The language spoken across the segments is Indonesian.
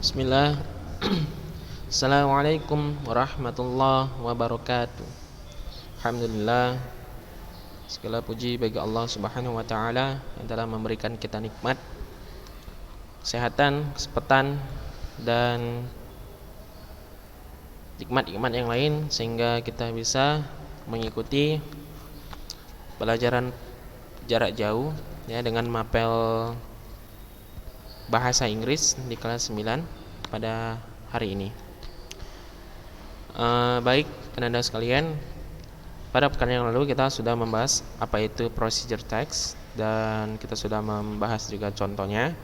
Bismillah. Assalamualaikum warahmatullahi wabarakatuh. Alhamdulillah, segala puji bagi Allah Subhanahu wa taala yang telah memberikan kita nikmat kesehatan, kesempatan dan nikmat-nikmat yang lain sehingga kita bisa mengikuti pelajaran jarak jauh ya dengan mapel bahasa Inggris di kelas 9 pada hari ini. Baik, Anda sekalian, pada pekan yang lalu kita sudah membahas apa itu procedure text dan kita sudah membahas juga contohnya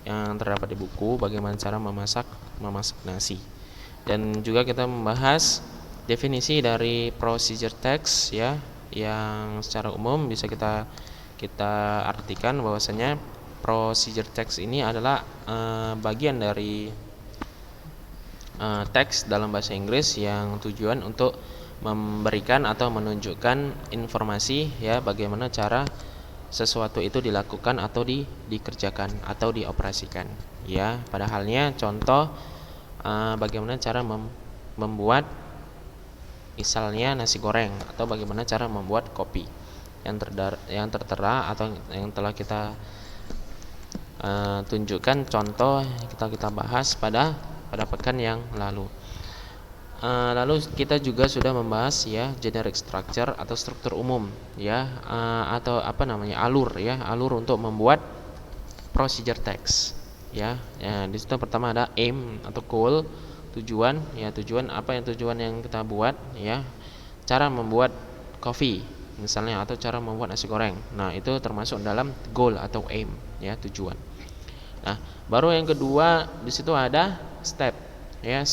yang terdapat di buku bagaimana cara memasak nasi. Dan juga kita membahas definisi dari procedure text ya, yang secara umum bisa kita artikan bahwasanya procedure text ini adalah bagian dari teks dalam bahasa Inggris yang tujuan untuk memberikan atau menunjukkan informasi ya bagaimana cara sesuatu itu dilakukan atau dikerjakan atau dioperasikan ya. Pada halnya contoh bagaimana cara membuat misalnya nasi goreng atau bagaimana cara membuat kopi yang tertera atau yang telah kita tunjukkan contoh kita bahas pada pekan yang lalu. Lalu kita juga sudah membahas ya generic structure atau struktur umum ya, atau alur untuk membuat procedure text ya. Di situ pertama ada aim atau goal, tujuan yang kita buat ya, cara membuat kopi misalnya atau cara membuat nasi goreng. Nah, itu termasuk dalam goal atau aim ya, tujuan. Nah, baru yang kedua di situ ada yang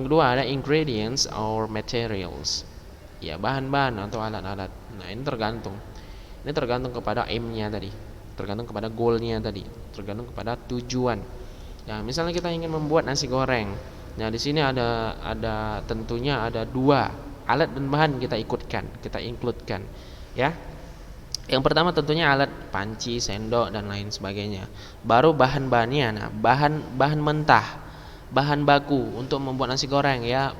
kedua ada ingredients or materials ya, bahan-bahan atau alat-alat. Nah, ini tergantung kepada aim-nya tadi, tergantung kepada goal-nya tadi, tergantung kepada tujuan. Nah, misalnya kita ingin membuat nasi goreng. Nah, di sini ada tentunya ada dua alat dan bahan kita includekan ya. Yang pertama tentunya alat panci, sendok dan lain sebagainya. Baru bahan-bahannya. Nah, bahan mentah, bahan baku untuk membuat nasi goreng ya.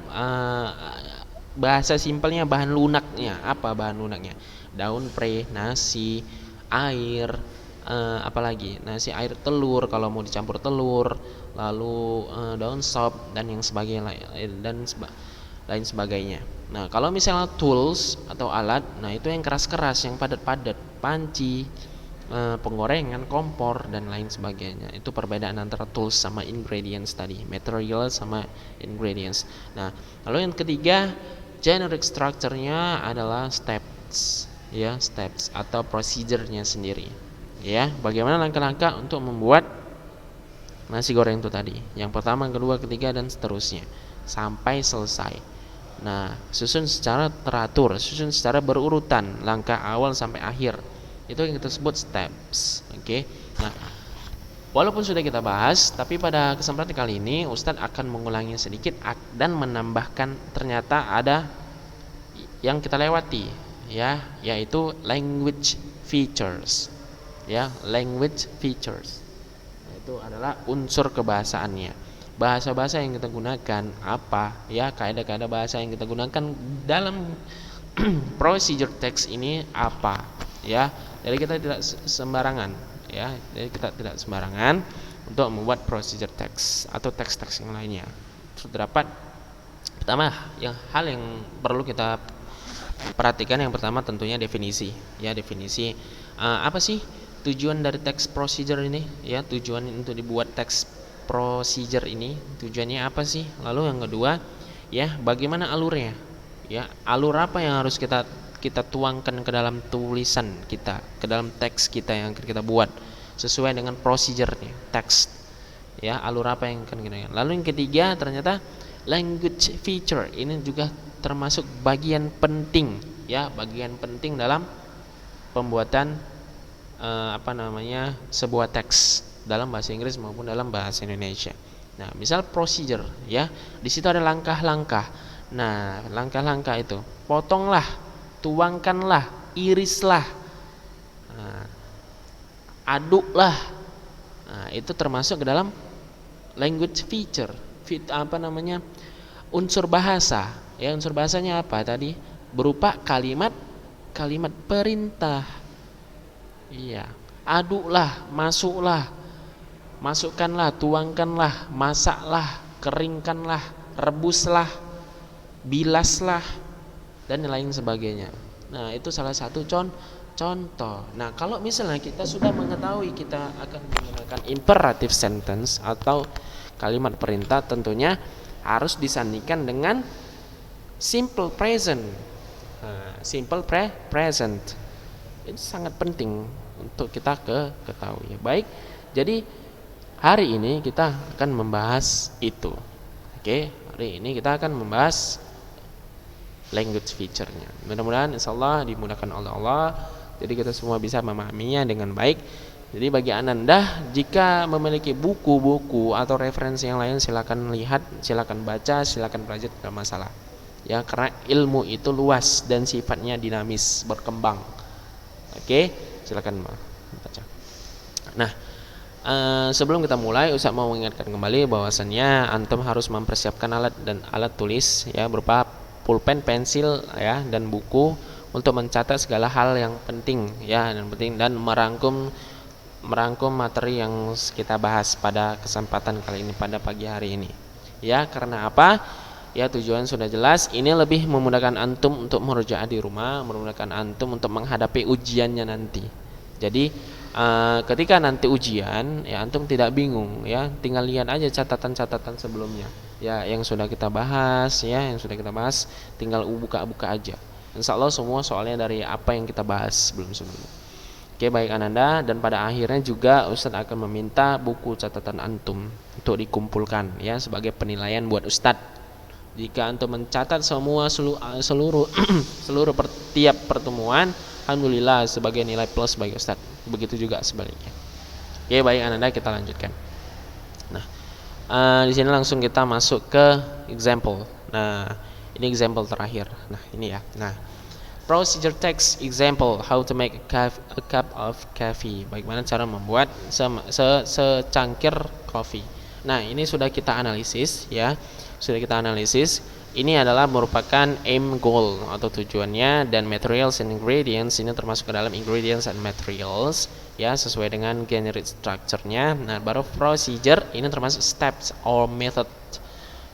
Bahasa simpelnya bahan lunaknya. Apa bahan lunaknya? Daun pre, nasi, air, apalagi nasi air telur kalau mau dicampur telur, lalu daun sop dan yang sebagainya lain sebagainya. Nah, kalau misalnya tools atau alat, nah itu yang keras-keras, yang padat-padat, panci, penggorengan, kompor dan lain sebagainya. Itu perbedaan antara tools sama ingredients tadi, material sama ingredients. Nah, lalu yang ketiga, generic structure-nya adalah steps atau procedure-nya sendiri. Ya, bagaimana langkah-langkah untuk membuat nasi goreng itu tadi. Yang pertama, kedua, ketiga dan seterusnya sampai selesai. Nah, susun secara teratur, susun secara berurutan, langkah awal sampai akhir. Itu yang kita sebut steps. Oke. Nah, walaupun sudah kita bahas, tapi pada kesempatan kali ini Ustadz akan mengulangi sedikit dan menambahkan ternyata ada yang kita lewati ya, yaitu language features. Ya, language features. Nah, itu adalah unsur kebahasaannya. Bahasa-bahasa yang kita gunakan apa ya, kaidah-kaidah bahasa yang kita gunakan dalam procedure text ini apa ya. Jadi kita tidak sembarangan ya, untuk membuat procedure text atau teks-teks yang lainnya. Terdapat pertama hal yang perlu kita perhatikan, yang pertama tentunya definisi ya. Apa sih tujuan dari text procedure ini ya, tujuan untuk dibuat teks procedure ini tujuannya apa sih? Lalu yang kedua ya, bagaimana alurnya ya, alur apa yang harus kita tuangkan ke dalam tulisan kita, ke dalam teks kita yang kita buat sesuai dengan procedure-nya teks ya, alur apa yang akan kita. Lalu yang ketiga ternyata language feature ini juga termasuk bagian penting ya, bagian penting dalam pembuatan sebuah teks dalam bahasa Inggris maupun dalam bahasa Indonesia. Nah, misal procedure ya, di situ ada langkah-langkah. Nah, langkah-langkah itu potonglah, tuangkanlah, irislah, aduklah. Nah, itu termasuk ke dalam language feature, apa namanya, unsur bahasa. Ya, unsur bahasanya apa tadi? Berupa kalimat perintah. Iya, aduklah, masuklah, masukkanlah, tuangkanlah, masaklah, keringkanlah, rebuslah, bilaslah, dan lain sebagainya. Nah, itu salah satu contoh. Nah, kalau misalnya kita sudah mengetahui kita akan menggunakan imperative sentence atau kalimat perintah, tentunya harus disandingkan dengan simple present. Nah, simple present itu sangat penting untuk kita ketahui. Baik, jadi hari ini kita akan membahas itu. Oke, hari ini kita akan membahas language feature-nya. Mudah-mudahan insyaallah dimudahkan oleh Allah, jadi kita semua bisa memahaminya dengan baik. Jadi bagi Ananda, jika memiliki buku-buku atau referensi yang lain, silakan lihat, silakan baca, silakan pelajari, tidak masalah. Ya, karena ilmu itu luas dan sifatnya dinamis, berkembang. Oke, silakan baca. Nah, sebelum kita mulai, Ustaz mau mengingatkan kembali bahwasannya antum harus mempersiapkan alat tulis ya, berupa pulpen, pensil ya, dan buku untuk mencatat segala hal yang penting ya, dan merangkum materi yang kita bahas pada kesempatan kali ini, pada pagi hari ini. Ya, karena apa? Ya, tujuan sudah jelas, ini lebih memudahkan antum untuk merujaah di rumah, memudahkan antum untuk menghadapi ujiannya nanti. Jadi ketika nanti ujian, ya antum tidak bingung ya, tinggal lihat aja catatan-catatan sebelumnya. Ya, yang sudah kita bahas tinggal buka-buka aja. Insyaallah semua soalnya dari apa yang kita bahas sebelum-sebelumnya. Oke, baik Ananda, dan pada akhirnya juga Ustaz akan meminta buku catatan antum untuk dikumpulkan ya, sebagai penilaian buat Ustaz. Jika antum mencatat semua seluruh tiap pertemuan, alhamdulillah sebagai nilai plus bagi Ustaz. Begitu juga sebaliknya. Oke, baik Ananda, kita lanjutkan. Nah, di sini langsung kita masuk ke example. Nah, ini example terakhir. Nah, ini ya. Nah, procedure text example, how to make a cup of coffee. Bagaimana cara membuat secangkir kopi. Nah, ini sudah kita analisis ya. Ini adalah merupakan aim, goal atau tujuannya, dan materials and ingredients ini termasuk ke dalam ingredients and materials ya, sesuai dengan generic structure-nya. Nah, baru procedure ini termasuk steps or method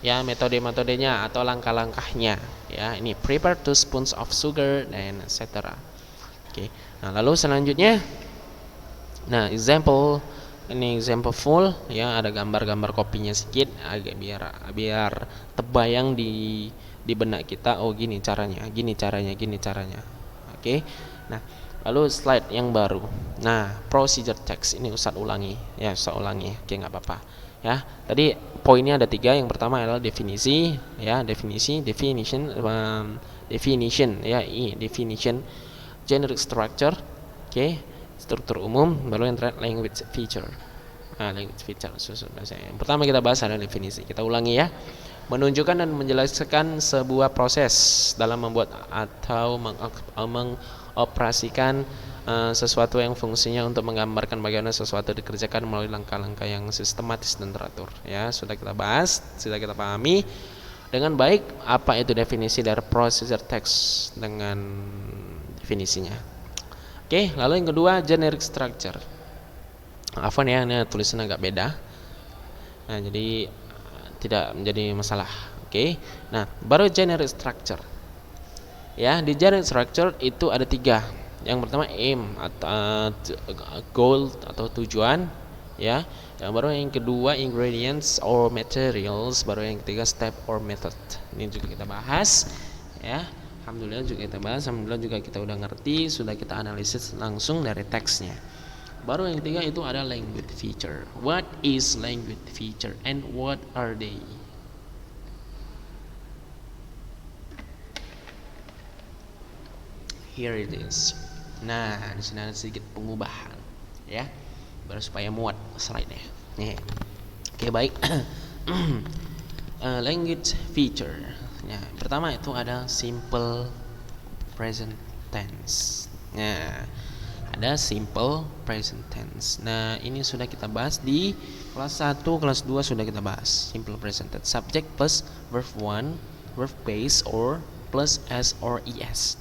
ya, metode-metodenya atau langkah-langkahnya ya. Ini prepare 2 spoons of sugar dan etc. Oke. Nah, lalu selanjutnya, nah example full ya, ada gambar-gambar kopinya sedikit agak biar terbayang di benak kita. Oh, gini caranya. Oke. Nah, lalu slide yang baru. Nah, procedure text ini Ustaz ulangi. Oke, nggak apa-apa. Ya, tadi poinnya ada 3. Yang pertama adalah definisi ya, definition ya, definition, generic structure, oke, struktur umum, baru yang terakhir language feature. Language feature. Yang pertama kita bahas adalah definisi. Kita ulangi ya. Menunjukkan dan menjelaskan sebuah proses dalam membuat atau mengoperasikan sesuatu yang fungsinya untuk menggambarkan bagaimana sesuatu dikerjakan melalui langkah-langkah yang sistematis dan teratur ya. Sudah kita bahas, sudah kita pahami dengan baik apa itu definisi dari procedure text dengan definisinya. Oke, lalu yang kedua generic structure. Afwan ya, ini tulisannya agak beda. Nah, jadi tidak menjadi masalah. Oke. Nah, baru generic structure. Ya, di generic structure itu ada 3. Yang pertama aim atau goal atau tujuan ya. Yang baru yang kedua ingredients or materials, baru yang ketiga step or method. Ini juga kita bahas ya. Alhamdulillah juga kita bahas, alhamdulillah juga kita udah ngerti, sudah kita analisis langsung dari teksnya. Baru yang ketiga itu ada language feature. What is language feature and what are they? Here it is. Nah, di sini ada sedikit pengubahan ya, baru supaya muat slide-nya. Nih. Oke, baik. Language feature. Nah, pertama itu ada simple present tense. Nah, ada simple present tense. Nah, ini sudah kita bahas di kelas 1, kelas 2 sudah kita bahas. Simple present tense, subject plus verb 1, verb base or plus s or es.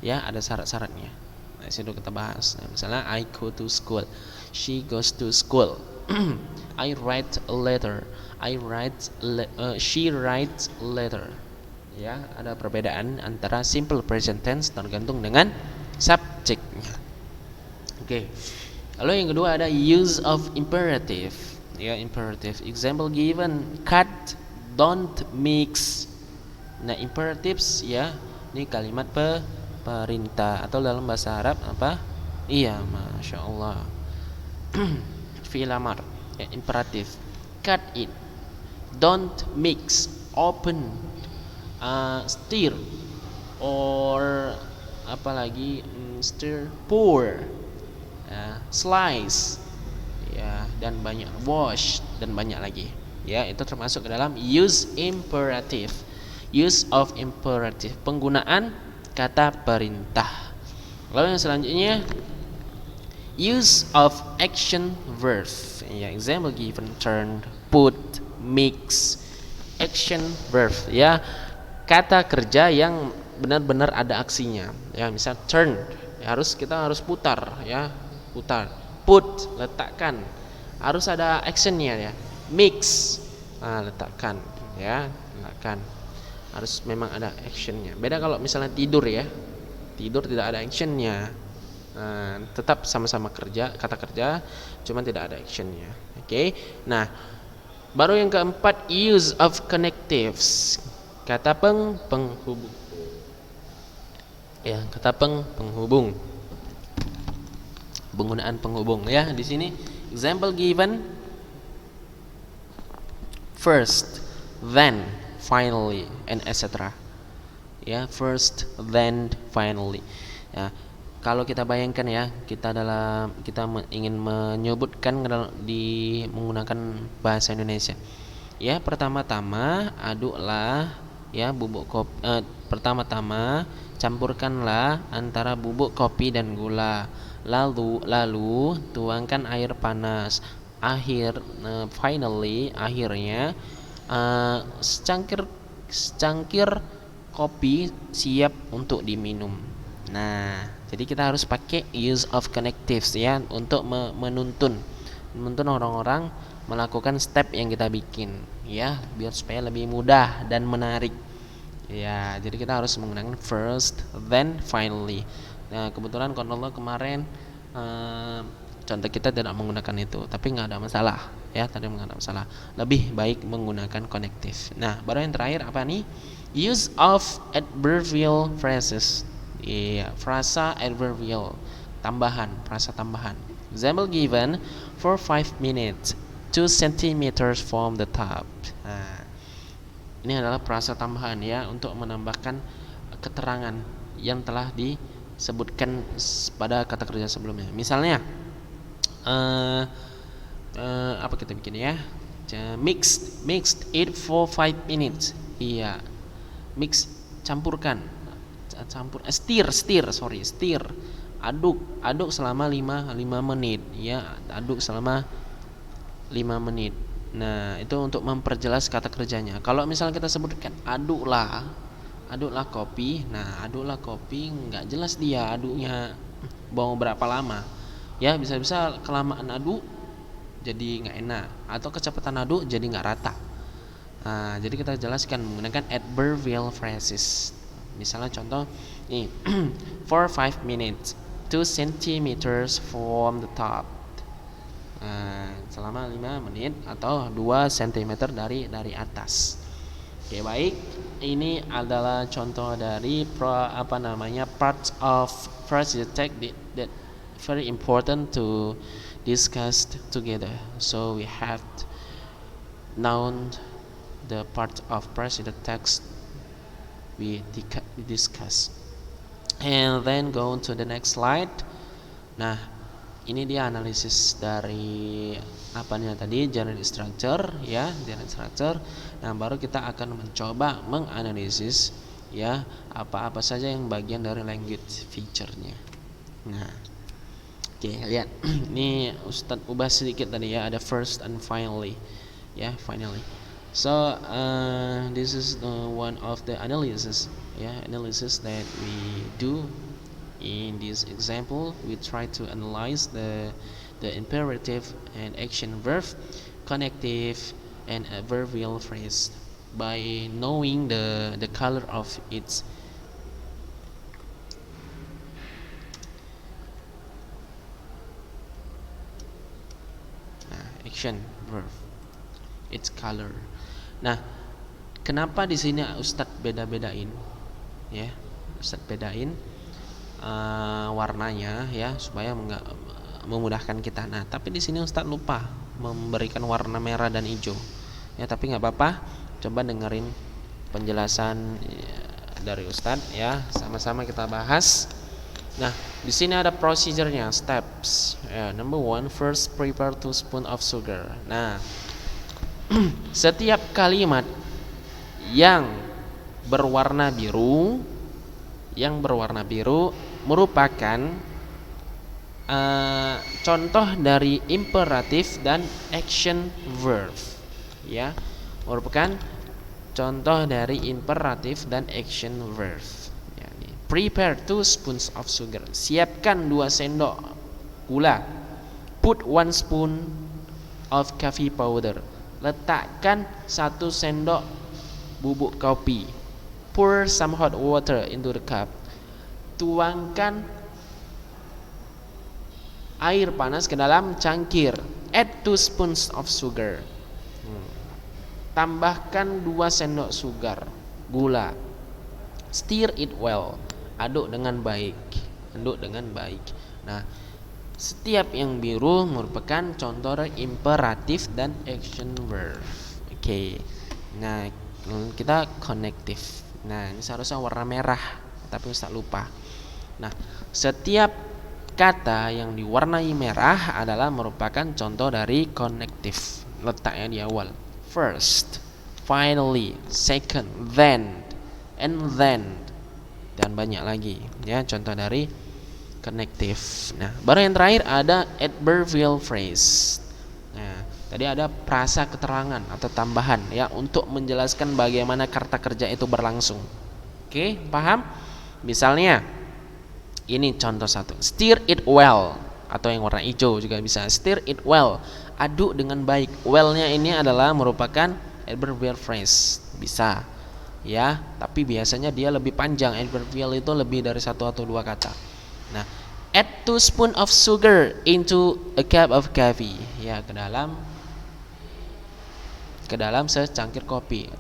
Ya, ada syarat-syaratnya. Nah, situ kita bahas. Nah, misalnya I go to school, she goes to school. I write a letter, she writes a letter. Ya, ada perbedaan antara simple present tense tergantung dengan subjeknya. Oke. Lalu yang kedua ada use of imperative. Ya, imperative. Example given, cut, don't mix. Nah, imperatives ya, ini kalimat perintah atau dalam bahasa Arab apa? Iya, masya Allah. Fi'il amar, ya, imperatif. Cut it, don't mix, open, stir, or apalagi stir, pour, ya, slice, ya, dan banyak, wash, dan banyak lagi. Ya, itu termasuk ke dalam use imperative. Use of imperative, penggunaan kata perintah. Lalu yang selanjutnya use of action verb. Ya, example given, turn, put, mix. Action verb, ya, kata kerja yang benar-benar ada aksinya. Ya, misal turn, ya, kita harus putar, ya, putar. Put, letakkan, harus ada actionnya, ya. Mix, letakkan, ya, letakkan, harus memang ada actionnya. Beda kalau misalnya tidur, ya, tidur tidak ada actionnya. Tetap sama-sama kerja, kata kerja, cuma tidak ada actionnya. Oke. Nah, baru yang keempat use of connectives, kata penghubung. Ya, kata penghubung, penggunaan penghubung. Ya, di sini example given, first, then, finally, and etc. Ya, first, then, finally. Ya, kalau kita bayangkan, ya, kita ingin menyebutkan di menggunakan bahasa Indonesia. Ya, pertama-tama aduklah, ya, bubuk kopi. Pertama-tama campurkanlah antara bubuk kopi dan gula. Lalu tuangkan air panas. Finally, akhirnya, secangkir kopi siap untuk diminum. Nah, jadi kita harus pakai use of connectives, ya, untuk menuntun orang-orang melakukan step yang kita bikin, ya, biar supaya lebih mudah dan menarik. Ya, jadi kita harus menggunakan first, then, finally. Nah, kebetulan kalau kemarin contoh kita tidak menggunakan itu, tapi nggak ada masalah, ya, tadi nggak ada masalah. Lebih baik menggunakan connective. Nah, baru yang terakhir apa nih? Use of adverbial phrases. Iya, frasa adverbial, frasa tambahan. Example given, for 5 minutes, 2 centimeters from the top. Nah, ini adalah frasa tambahan, ya, untuk menambahkan keterangan yang telah disebutkan pada kata kerja sebelumnya. Misalnya, apa kita bikin, ya? Mixed it for 5 minutes. Iya, campurkan. Stir, aduk selama 5 menit, ya, aduk selama 5 menit. Nah, itu untuk memperjelas kata kerjanya. Kalau misalnya kita sebutkan aduklah kopi, nah, aduklah kopi nggak jelas dia aduknya mau berapa lama, ya, bisa kelamaan aduk jadi nggak enak, atau kecepatan aduk jadi nggak rata. Nah, jadi kita jelaskan menggunakan adverbial phrases. Misalnya contoh nih, for 5 minutes, 2 centimeters from the top. Selama 5 menit atau 2 cm dari atas. Oke, baik. Ini adalah contoh dari parts of phrase text that very important to discuss together. So we have known the part of phrase text we discuss, and then go on to the next slide. Nah, ini dia analisis dari tadi, general structure, ya, general structure. Nah, baru kita akan mencoba menganalisis, ya, apa-apa saja yang bagian dari language feature-nya. Nah, Oke, lihat. Ini Ustadz ubah sedikit tadi ya, ada first and finally. Ya, finally. So, this is one of the analysis, analysis that we do in this example. We try to analyze the imperative and action verb, connective and adverbial phrase by knowing the color of its action verb, its color. Nah, kenapa di sini Ustadz beda-bedain? Ya, Ustadz bedain warnanya ya supaya memudahkan kita. Nah, tapi di sini Ustadz lupa memberikan warna merah dan hijau. Ya, tapi nggak apa-apa. Coba dengerin penjelasan dari Ustadz ya, sama-sama kita bahas. Nah, di sini ada procedure-nya, steps. Number one, first prepare 2 spoon of sugar. Nah, setiap kalimat yang berwarna biru, merupakan contoh dari imperatif dan action verb. Ya, merupakan contoh dari imperatif dan action verb. Prepare 2 spoons of sugar. Siapkan 2 sendok gula. Put 1 spoon of coffee powder. Letakkan 1 sendok bubuk kopi. Pour some hot water into the cup. Tuangkan air panas ke dalam cangkir. Add 2 spoons of sugar. Tambahkan 2 sendok sugar gula. Stir it well. Aduk dengan baik. Nah, setiap yang biru merupakan contoh imperatif dan action verb. Oke. Nah, kita connective. Nah, ini seharusnya warna merah, tapi Ustaz lupa. Nah, setiap kata yang diwarnai merah adalah merupakan contoh dari connective. Letaknya di awal. First, finally, second, then, and then, dan banyak lagi ya contoh dari connective. Nah, baru yang terakhir ada adverbial phrase. Nah, tadi ada frasa keterangan atau tambahan ya untuk menjelaskan bagaimana kata kerja itu berlangsung. Oke, paham? Misalnya ini contoh 1, stir it well, atau yang warna hijau juga bisa, stir it well, aduk dengan baik. Well-nya ini adalah merupakan adverbial phrase, bisa ya, tapi biasanya dia lebih panjang. Adverbial itu lebih dari 1 atau 2 kata. Nah, add 2 spoon of sugar into a cup of coffee, ya, ke dalam secangkir kopi.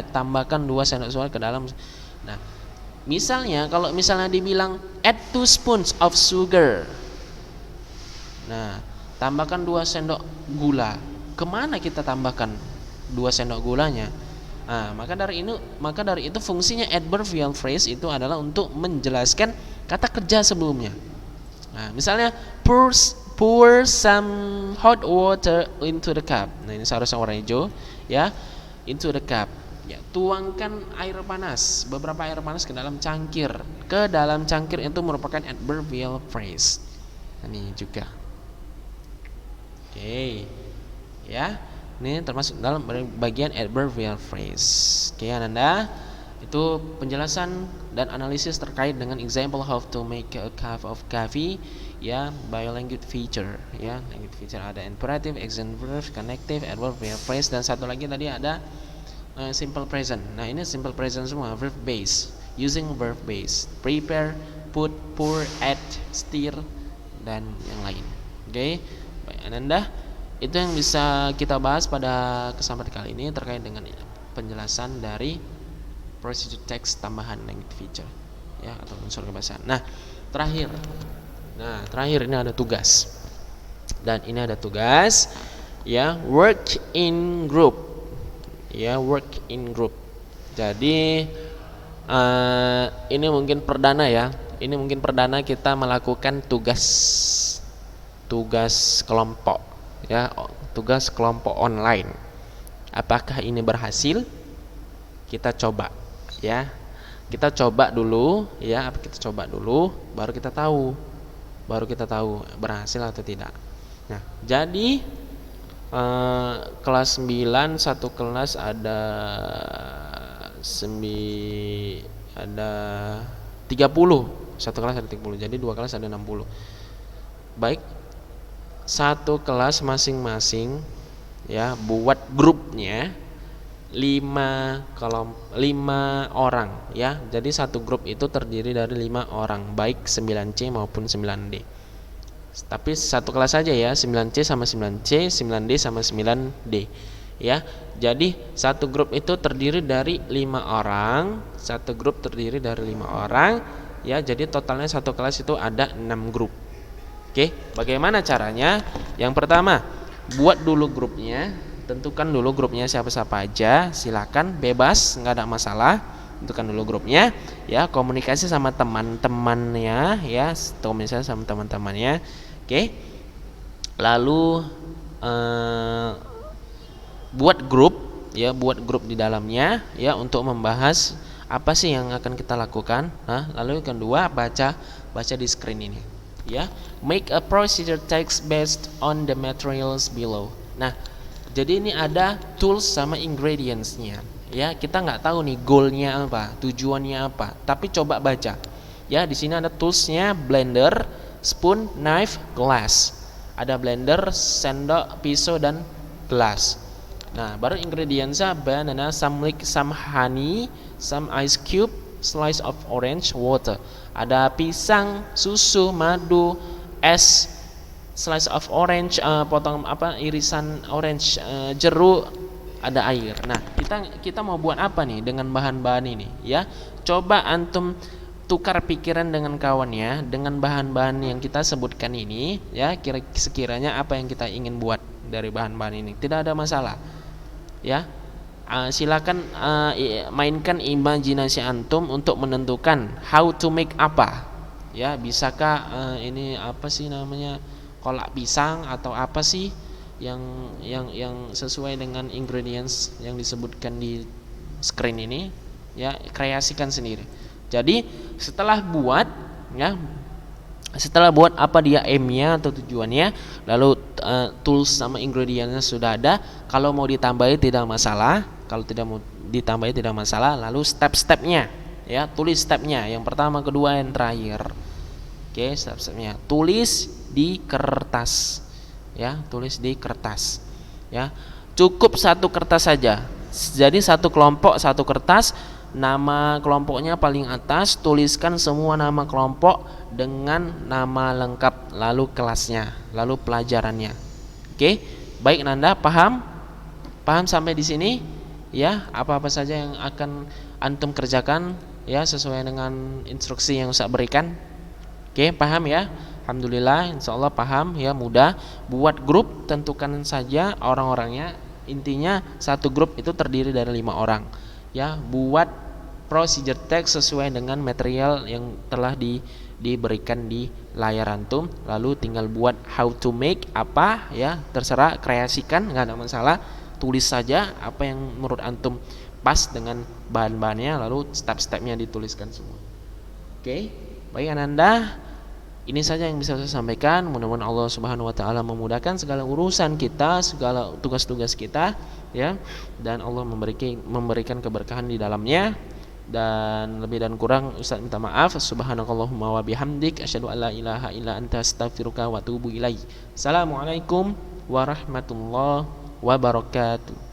Tambahkan 2 sendok suara ke dalam. Nah, kalau misalnya dibilang add 2 spoons of sugar, nah, tambahkan 2 sendok gula. Kemana kita tambahkan 2 sendok gulanya? Nah, maka dari itu fungsinya adverbial phrase itu adalah untuk menjelaskan kata kerja sebelumnya. Nah, misalnya pour some hot water into the cup. Nah, ini seharusnya warna hijau ya. Into the cup. Ya, tuangkan air panas, beberapa air panas ke dalam cangkir. Ke dalam cangkir itu merupakan adverbial phrase. Ini juga. Oke. Ya. Ini termasuk dalam bagian adverbial phrase. Oke, Ananda, itu penjelasan dan analisis terkait dengan example how to make a cup of coffee ya, by language feature ya. Language feature ada imperative, action verb, connective, adverbial phrase, dan satu lagi tadi ada simple present. Nah, ini simple present semua, verb base, using verb base, prepare, put, pour, add, stir, dan yang lain. Oke, baik Ananda, itu yang bisa kita bahas pada kesempatan kali ini terkait dengan penjelasan dari procedure text tambahan language feature ya, atau unsur kebahasaan. Nah, terakhir ini ada tugas. Dan ini ada tugas ya, work in group. Ya, work in group. Jadi ini mungkin perdana ya. Ini mungkin perdana kita melakukan tugas kelompok ya, tugas kelompok online. Apakah ini berhasil? Kita coba ya. Kita coba dulu ya, baru kita tahu baru kita tahu berhasil atau tidak. Nah, jadi kelas 9 satu kelas ada ada 30. Satu kelas ada 30. Jadi dua kelas ada 60. Baik. Satu kelas masing-masing ya buat grupnya 5 orang ya. Jadi satu grup itu terdiri dari 5 orang, baik 9C maupun 9D. Tapi satu kelas saja ya, 9C sama 9C, 9D sama 9D ya. Jadi satu grup itu terdiri dari 5 orang, satu grup terdiri dari 5 orang ya. Jadi totalnya satu kelas itu ada 6 grup. Oke, bagaimana caranya? Yang pertama, buat dulu grupnya, tentukan dulu grupnya siapa-siapa aja, silakan bebas, nggak ada masalah. Tentukan dulu grupnya, ya komunikasi sama teman-temannya, ya komunikasi sama teman-temannya. Oke, lalu buat grup, ya buat grup di dalamnya, ya untuk membahas apa sih yang akan kita lakukan. Nah, lalu yang kedua baca di screen ini. Ya, make a procedure text based on the materials below. Nah, jadi ini ada tools sama ingredients-nya. Ya, kita nggak tahu nih goalnya apa, tujuannya apa, tapi coba baca. Ya, di sini ada toolsnya blender, spoon, knife, glass. Ada blender, sendok, pisau dan gelas. Nah, baru ingredientsnya banana, some milk, some honey, some ice cube, slice of orange, water. Ada pisang, susu, madu, es, slice of orange, potong irisan orange, jeruk, ada air. Nah, kita mau buat apa nih dengan bahan-bahan ini ya? Coba antum tukar pikiran dengan kawannya dengan bahan-bahan yang kita sebutkan ini ya. Sekiranya apa yang kita ingin buat dari bahan-bahan ini tidak ada masalah ya. Silakan mainkan imajinasi antum untuk menentukan how to make apa ya. Bisakah ini apa sih namanya, kolak pisang atau apa sih yang sesuai dengan ingredients yang disebutkan di screen ini ya. Kreasikan sendiri. Jadi setelah buat apa dia aimnya atau tujuannya, lalu tools sama ingredientsnya sudah ada. Kalau mau ditambahi tidak masalah, kalau tidak mau ditambahi tidak masalah. Lalu step-stepnya ya, tulis stepnya yang pertama, kedua, yang terakhir. Oke, step-stepnya tulis di kertas ya, tulis di kertas ya. Cukup satu kertas saja. Jadi satu kelompok satu kertas. Nama kelompoknya paling atas, tuliskan semua nama kelompok dengan nama lengkap, lalu kelasnya, lalu pelajarannya. Oke, baik Nanda, paham sampai di sini ya? Apa-apa saja yang akan antum kerjakan ya sesuai dengan instruksi yang Ustaz berikan. Oke, paham ya? Alhamdulillah, insyaallah paham ya, mudah. Buat grup, tentukan saja orang-orangnya. Intinya satu grup itu terdiri dari 5 orang. Ya, buat procedure text sesuai dengan material yang telah diberikan di layar antum. Lalu tinggal buat how to make apa ya, terserah, kreasikan, nggak ada masalah. Tulis saja apa yang menurut antum pas dengan bahan-bahannya, lalu step-stepnya dituliskan semua. Oke, baik Ananda, ini saja yang bisa saya sampaikan. Mudah-mudahan Allah Subhanahu wa taala memudahkan segala urusan kita, segala tugas-tugas kita ya, dan Allah memberikan keberkahan di dalamnya. Dan lebih dan kurang Ustaz minta maaf. Subhanakallahumma wa bihamdik, asyhadu an la ilaha illa anta, astaghfiruka wa atubu ilaik. Assalamualaikum warahmatullahi wabarakatuh.